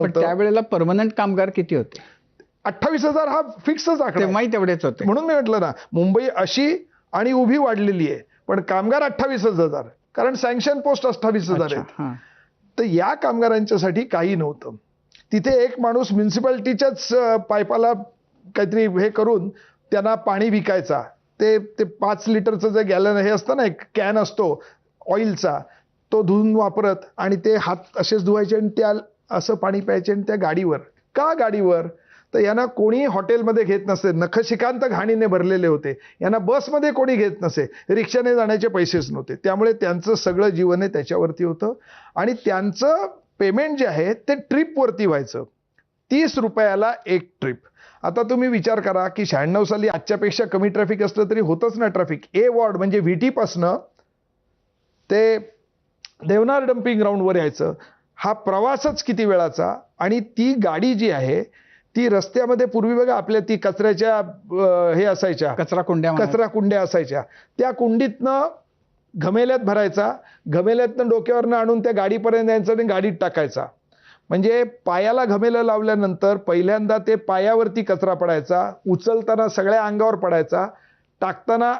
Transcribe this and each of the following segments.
पण त्यावेळेला परमनंट कामगार किती होते? 28,000 हा फिक्सच आकडा तेव्हाही तेवढेच होते. म्हणून मी म्हटलं ना, मुंबई अशी आणि उभी वाढलेली आहे, पण कामगार 28,000, कारण सँक्शन पोस्ट 28,000 आहेत. तर या कामगारांच्यासाठी काही नव्हतं. तिथे एक माणूस म्युन्सिपाल्टीच्याच पाईपाला काहीतरी हे करून त्यांना पाणी विकायचा. ते 5 लिटरचं जे गॅलन हे असतं ना, एक कॅन असतो ऑइलचा, तो धुवून वापरत आणि ते हात असेच धुवायचे आणि त्या असं पाणी प्यायचे. आणि त्या गाडीवर का गाडीवर? तर यांना कोणी हॉटेलमध्ये घेत नसे, नखशिकांत घाणीने भरलेले होते. यांना बसमध्ये कोणी घेत नसे, रिक्षाने जाण्याचे पैसेच नव्हते. त्यामुळे त्यांचं सगळं जीवन त्याच्यावरती होतं आणि त्यांचं पेमेंट जे आहे ते ट्रिपवरती व्हायचं. 30 रुपयाला एक ट्रिप. आता तुम्ही विचार करा की 96 साली आजच्यापेक्षा कमी ट्रॅफिक असलं तरी होतच ना ट्रॅफिक. ए वॉर्ड म्हणजे व्हीटी पासनं ते देवनार डम्पिंग ग्राउंडवर यायचं. हा प्रवासच किती वेळाचा. आणि ती गाडी जी आहे ती रस्त्यामध्ये पूर्वी बघा आपल्या ती कचऱ्याच्या हे असायच्या, कचरा कुंड्या असायच्या. त्या कुंडीतनं घमेल्यात भरायचा, घमेल्यातनं डोक्यावरनं आणून त्या गाडीपर्यंत यायचं आणि गाडीत टाकायचा. म्हणजे पायाला घमेलं लावल्यानंतर पहिल्यांदा ते पायावरती कचरा पडायचा, उचलताना सगळ्या अंगावर पडायचा, टाकताना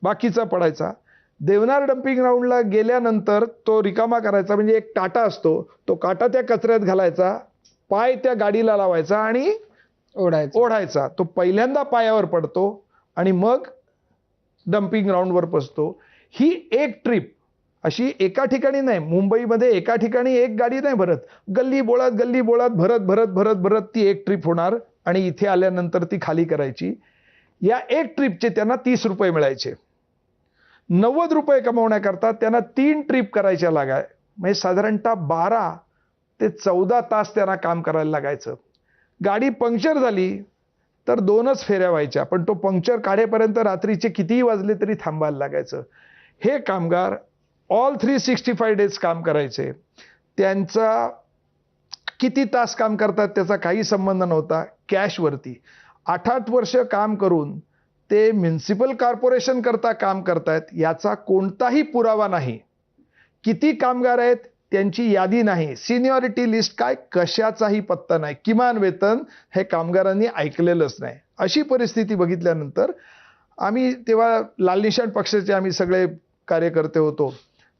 बाकीचा पडायचा. देवनार डम्पिंग ग्राउंडला गेल्यानंतर तो रिकामा करायचा, म्हणजे एक काटा असतो, तो काटा त्या कचऱ्यात घालायचा, पाय त्या गाडीला लावायचा आणि ओढायचा. तो पहिल्यांदा पायावर पडतो आणि मग डम्पिंग ग्राउंडवर पोचतो. ही एक ट्रिप अशी एका ठिकाणी नाही, मुंबईमध्ये एका ठिकाणी एक गाडी नाही भरत, गल्ली बोळात भरत भरत भरत भरत ती एक ट्रिप होणार आणि इथे आल्यानंतर ती खाली करायची. या एक ट्रिपचे त्यांना 30 रुपये मिळायचे. 90 रुपये कमवण्याकरता त्यांना 3 ट्रिप करायच्या लागाय. म्हणजे साधारणतः 12 ते 14 तास त्यांना काम करायला लागायचं. गाडी पंक्चर झाली तर 2च फेऱ्या व्हायच्या, पण तो पंक्चर काढेपर्यंत रात्रीचे कितीही वाजले तरी थांबायला लागायचं. हे कामगार ऑल 365 डेज काम करायचे. त्यांचा किती तास काम करतात त्याचा काही संबंध नव्हता. कॅशवरती 8-8 वर्ष काम करून ते म्युन्सिपल कॉर्पोरेशन करता काम करतायत याचा कोणताही पुरावा नाही. किती कामगार आहेत त्यांची यादी नाही, सिनियरिटी लिस्ट काय कशाचाही पत्ता नाही, किमान वेतन हे कामगारांनी ऐकलेलंच नाही. अशी परिस्थिती बघितल्यानंतर आम्ही तेव्हा लाल निशाण पक्षाचे आम्ही सगळे कार्यकर्ते होतो.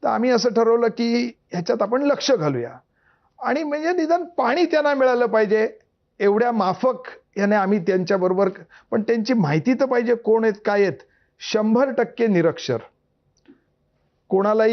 तर आम्ही असं ठरवलं की ह्याच्यात आपण लक्ष घालूया आणि म्हणजे निदान पाणी त्यांना मिळालं पाहिजे एवढ्या माफक याने आम्ही त्यांच्याबरोबर. पण त्यांची माहिती तर पाहिजे कोण आहेत काय आहेत. 100% निरक्षर, कोणालाही